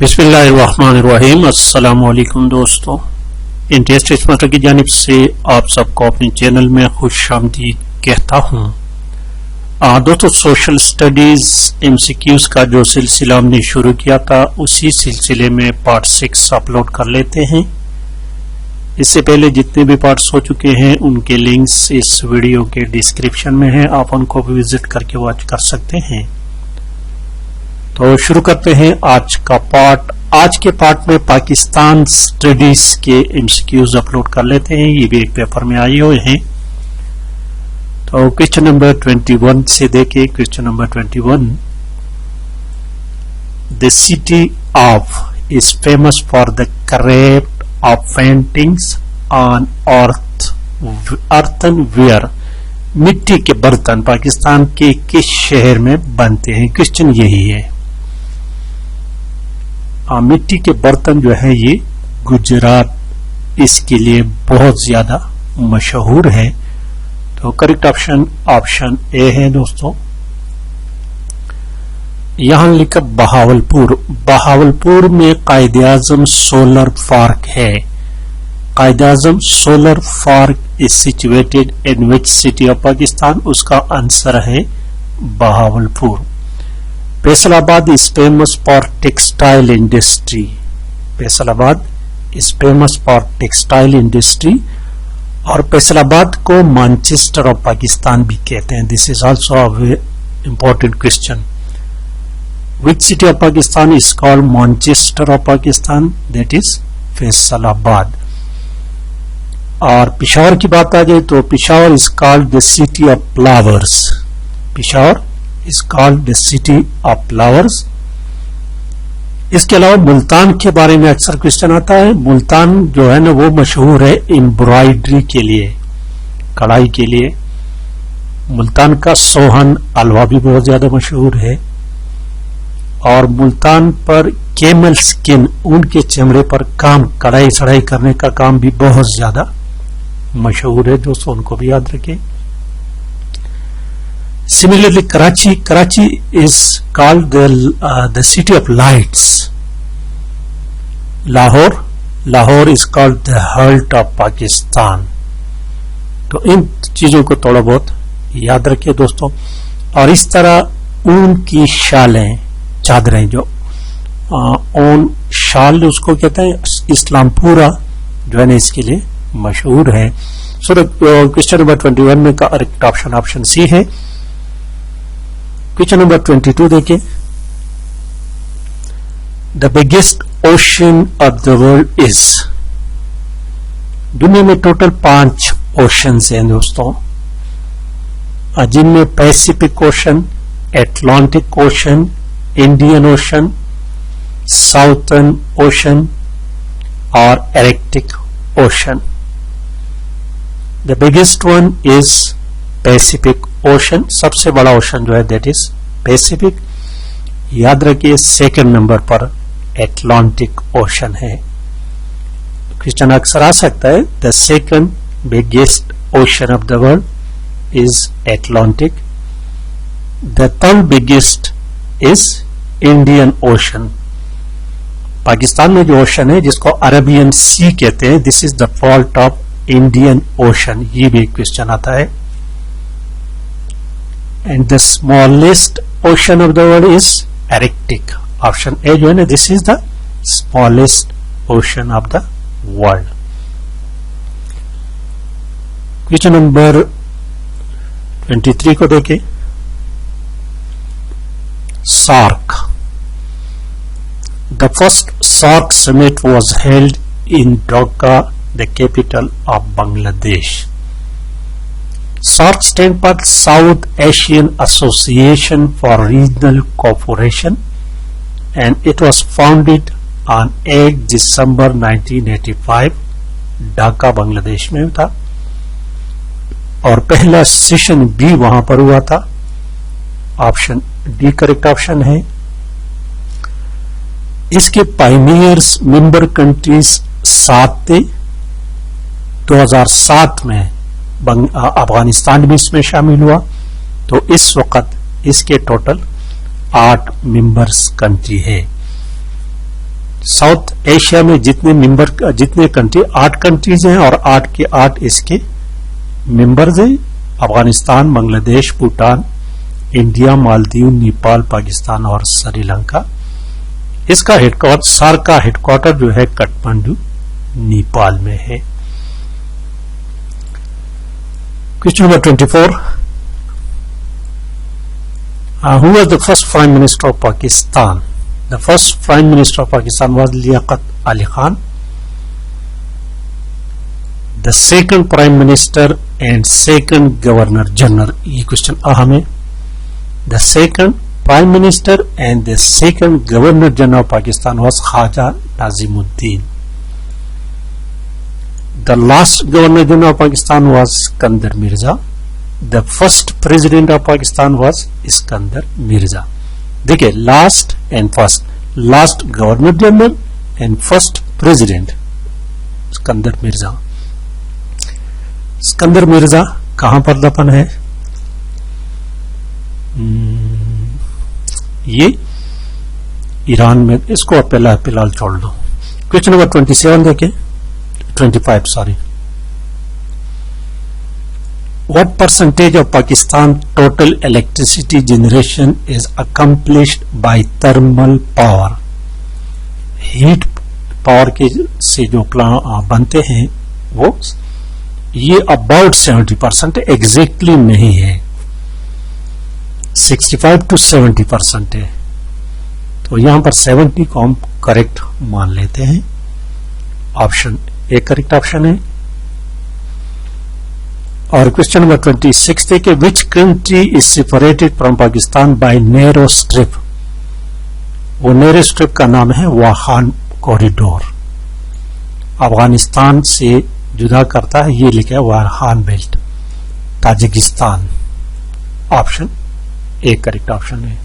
बिस्मिल्लाहिर्रहमानिर्रहीम। अस्सलाम वालेकुम दोस्तों, इंडियन टेस्ट मास्टर की जानिब से आप सबको अपने चैनल में खुशामदीद कहता हूँ। दोस्तों, सोशल स्टडीज MCQs का जो सिलसिला हमने शुरू किया था उसी सिलसिले में पार्ट 6 अपलोड कर लेते हैं। इससे पहले जितने भी पार्ट्स हो चुके हैं उनके लिंक्स इस वीडियो के डिस्क्रिप्शन में हैं, आप उनको भी विजिट करके वॉच कर सकते हैं। तो शुरू करते हैं आज का पार्ट। आज के पार्ट में पाकिस्तान स्टडीज के MCQs अपलोड कर लेते हैं, ये भी एक पेपर में आए हुए हैं। तो क्वेश्चन नंबर 21 से देखें। Question number 21, the city of is famous for the craft of paintings on earthenware. मिट्टी के बर्तन पाकिस्तान के किस शहर में बनते हैं? क्वेश्चन यही है। मिट्टी के बर्तन जो है ये गुजरात इसके लिए बहुत ज्यादा मशहूर है। तो करेक्ट ऑप्शन ए है दोस्तों। यहां लिखा बहावलपुर। बहावलपुर में कायद-ए-आजम सोलर पार्क है। Quaid-e-Azam solar park is situated in which city of Pakistan? उसका आंसर है Bahawalpur. Faisalabad is famous for textile industry. Faisalabad is famous for textile industry और फैसलाबाद को मैनचेस्टर ऑफ पाकिस्तान भी कहते हैं। This is also a important question. Which city of Pakistan is called Manchester of Pakistan? That is Faisalabad. और पिशावर की बात आ जाए तो Peshawar is called the city of flowers. Peshawar is called the city of flowers. इसके अलावा मुल्तान के बारे में अक्सर क्वेश्चन आता है। मुल्तान जो है ना वो मशहूर है एम्ब्रॉयडरी के लिए, कढ़ाई के लिए। मुल्तान का सोहन हलवा भी बहुत ज्यादा मशहूर है। और मुल्तान पर कैमल स्किन, ऊन के चमड़े पर काम, कढ़ाई सढ़ाई करने का काम भी बहुत ज्यादा मशहूर है दोस्तों, उनको भी याद रखें। Similarly, Karachi is called the city of lights. Lahore is called the heart of Pakistan. तो इन चीजों को थोड़ा बहुत याद रखिए दोस्तों। और इस तरह ऊन की शालें, चादरें, जो ऊन शाल उसको कहते हैं, इस्लामपुरा जो है ना इसके लिए मशहूर है। सो क्वेश्चन नंबर 21 में का करेक्ट ऑप्शन सी है। क्वेश्चन नंबर 22 देखिए। The biggest ocean of the world is. दुनिया में टोटल 5 ओशंस हैं दोस्तों, जिनमें Pacific Ocean, Atlantic Ocean, Indian Ocean, Southern Ocean और Arctic Ocean. The biggest one is Pacific Ocean. सबसे बड़ा ओशन जो है दैट इज पैसिफिक। याद रखिए सेकंड नंबर पर एटलांटिक ओशन है। क्वेश्चन अक्सर आ सकता है, the second biggest ocean of the world is Atlantic. The third biggest is Indian ocean. Pakistan में जो ओशन है जिसको अरेबियन सी कहते हैं, this is the fault of Indian ocean. ये भी क्वेश्चन आता है। And the smallest ocean of the world is Arctic. Option A जो है ना, this is the smallest ocean of the world. Question number 23 को देखें। SAARC. The first SAARC summit was held in Dhaka, the capital of Bangladesh. SAARC stands for South Asian Association for Regional Cooperation and it was founded on 8 December 1985, Dhaka Bangladesh में था। और पहला session भी वहां पर हुआ था। ऑप्शन डी करेक्ट ऑप्शन है। इसके पायनियर्स मेंबर कंट्रीज 7 थे। 2007 में अफगानिस्तान भी इसमें शामिल हुआ। तो इस वक्त इसके टोटल 8 मेंबर्स कंट्री है। साउथ एशिया में जितने कंट्री 8 कंट्रीज हैं और 8 के 8 इसके मेंबर्स हैं। अफगानिस्तान, बांग्लादेश, भूटान, इंडिया, मालदीव, नेपाल, पाकिस्तान और श्रीलंका। इसका हेडक्वार्टर, सार्क का हेडक्वार्टर जो है काठमांडू, नेपाल में है। Question number 24, who was the first Prime Minister of Pakistan? The first Prime Minister of Pakistan was Liaquat Ali Khan. The second Prime Minister and second Governor General, ये question अहम है। The second Prime Minister and the second Governor General of Pakistan was Khaja Nazimuddin. The last Governor General of Pakistan was Iskandar Mirza. The first President of Pakistan was Iskandar Mirza. देखिए, last and first, last governor general and first president Iskandar Mirza. Iskandar Mirza कहां पर दफन है? ये Iran में। इसको फिलहाल छोड़ दो। क्वेश्चन नंबर 27 देखें, 25 sorry. What percentage of Pakistan total electricity generation is accomplished by thermal power? Heat power के से जो प्लांट बनते हैं वो ये अबाउट 70%, एग्जैक्टली नहीं है, 65 to 70% है। तो यहां पर 70 को हम करेक्ट मान लेते हैं। ऑप्शन ए करेक्ट ऑप्शन है। और क्वेश्चन नंबर 26 देखिए, which country is separated from Pakistan by narrow strip? वो नैरो स्ट्रिप का नाम है वाहान कॉरिडोर। अफगानिस्तान से जुदा करता है, ये लिखा है Wakhan belt, Tajikistan. Option A correct option है।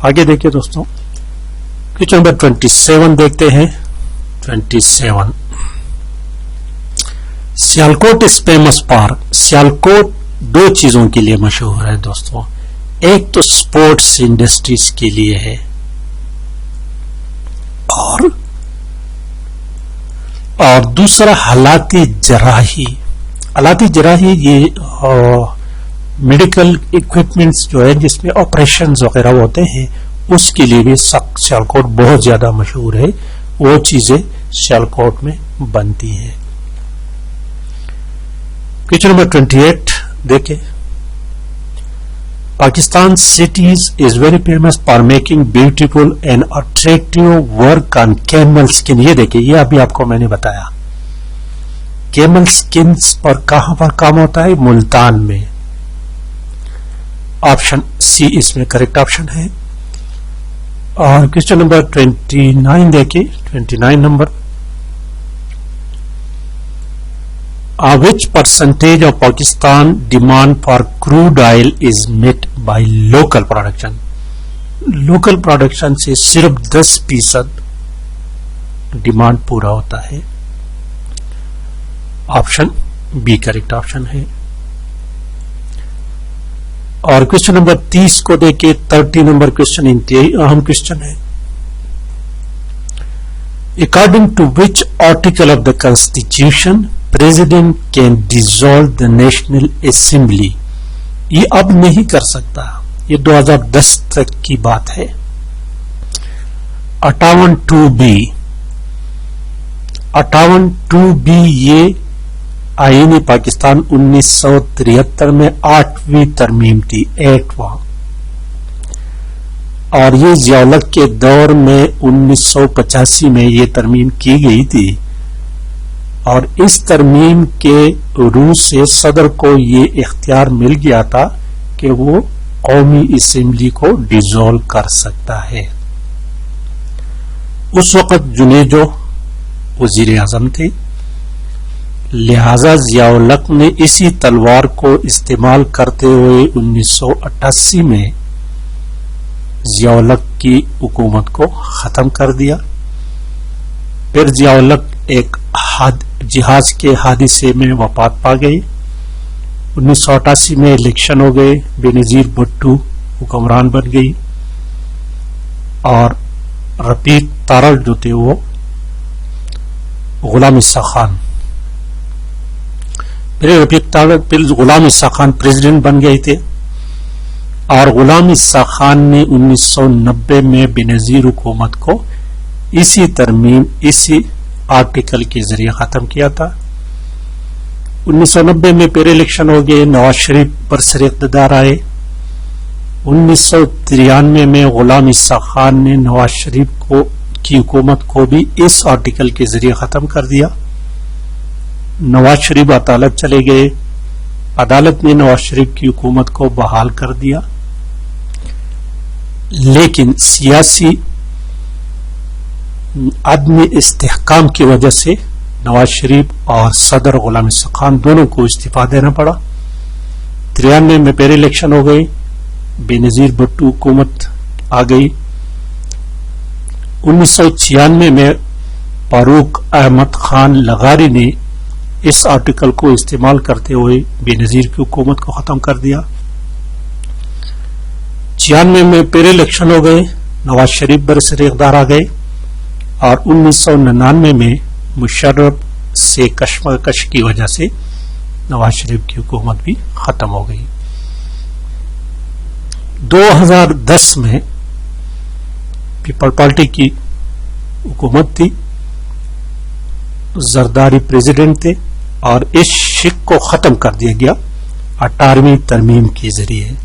आगे देखिए दोस्तों, क्वेश्चन नंबर 27 देखते हैं। 27, Sialkot is famous for. Sialkot दो चीजों के लिए मशहूर है दोस्तों। एक तो स्पोर्ट्स इंडस्ट्रीज के लिए है और दूसरा हालाती जराही। हालाती जराही ये मेडिकल इक्विपमेंट्स जो है जिसमें ऑपरेशंस वगैरह होते हैं उसके लिए भी सियालकोट बहुत ज्यादा मशहूर है। वो चीजें सियालकोट में बनती है। क्वेश्चन नंबर 28 देखें, Pakistan cities is very famous for making beautiful and attractive work on camel skin. ये देखिए, ये अभी आपको मैंने बताया, कैमल स्किन पर कहां पर काम होता है? मुल्तान में। ऑप्शन सी इसमें करेक्ट ऑप्शन है। और क्वेश्चन नंबर 29 देखिए, 29 number, which percentage of Pakistan demand for crude oil is met by local production? Local production से सिर्फ 10% डिमांड पूरा होता है। ऑप्शन बी करेक्ट ऑप्शन है। और क्वेश्चन नंबर 30 को देखिए, 30 नंबर क्वेश्चन इंतहाई अहम क्वेश्चन है। According to which article of the constitution president can dissolve the national assembly? ये अब नहीं कर सकता, ये 2010 तक की बात है। 58(2)(b), 58(2)(b) ये आईन पाकिस्तान 1973 में 8वीं तरमीम थी, 8वां। और ये ज़िया-उल-हक के दौर में 1985 में ये तरमीम की गई थी। और इस तरमीम के रूह से सदर को ये इख्तियार मिल गया था कि वो कौमी असेंबली को डिसॉल्व कर सकता है। उस वक्त जुनेजो वजीर आजम थे, लिहाजा ज़िया-उल-हक ने इसी तलवार को इस्तेमाल करते हुए 1988 में ज़िया-उल-हक की हुकूमत को खत्म कर दिया। फिर ज़िया-उल-हक एक जहाज के हादसे में वफात पा गए। 1988 में इलेक्शन हो गए, बेनजीर भुट्टो हुक्मरान बन गई और रफीक तारड़ जो थे वो गुलाम ईसा खान, फिर रफीक तारड़ फिर गुलाम ईसा खान प्रेसिडेंट बन गए थे और गुलाम ईसा खान ने 1990 में बेनजीर हुकूमत को इसी तरमीम, इसी आर्टिकल के जरिए खत्म किया था। 1990 में फिर इलेक्शन हो गए, नवाज शरीफ बरसर इक़्तिदार आए। 1993 में गुलाम ईसा खान ने नवाज शरीफ की हुकूमत को भी इस आर्टिकल के जरिए खत्म कर दिया। नवाज शरीफ अदालत चले गए, अदालत ने नवाज शरीफ की हुकूमत को बहाल कर दिया, लेकिन सियासी आदमी इस्तेहकाम की वजह से नवाज शरीफ और सदर गुलाम ईसा खान दोनों को इस्तीफा देना पड़ा। 93 में फिर इलेक्शन हो गई, बेनजीर भुट्टो हुकूमत आ गई। 1996 में फारूक अहमद खान लगारी ने इस आर्टिकल को इस्तेमाल करते हुए बेनजीर की हुकूमत को खत्म कर दिया। 96 में फिर इलेक्शन हो गए, नवाज शरीफ बरसर इक़्तिदार आ गए और 1999 में मुशर्रफ से कशमकश की वजह से नवाज शरीफ की हुकूमत भी खत्म हो गई। 2010 में पीपल पार्टी की हुकूमत थी, जरदारी प्रेसिडेंट थे और इस शिक को खत्म कर दिया गया 18वीं तरमीम के जरिए।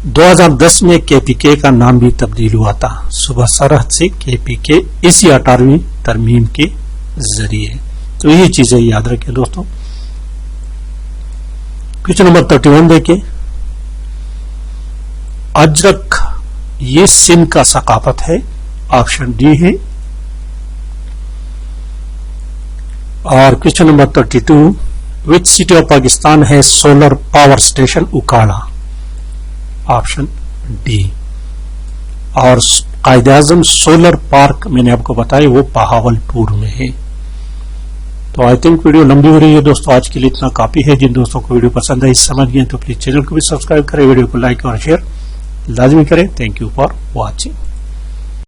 2010 में केपीके का नाम भी तब्दील हुआ था, सुबह सरहद से केपीके, इसी 18वीं तरमीम के जरिए। तो ये चीजें याद रखें दोस्तों। क्वेश्चन नंबर 31 देखें। अजरक ये सिंध का सकाफत है, ऑप्शन डी है। और question number 32, which city of Pakistan है solar power station Okara, option D. और कायद-ए-आज़म सोलर पार्क मैंने आपको बताया वो बहावलपुर में है। तो आई थिंक वीडियो लंबी हो रही है दोस्तों, आज के लिए इतना काफी है। जिन दोस्तों को वीडियो पसंद आई, समझ गए तो प्लीज चैनल को भी सब्सक्राइब करें, वीडियो को लाइक और शेयर लाजमी करें। Thank you for watching.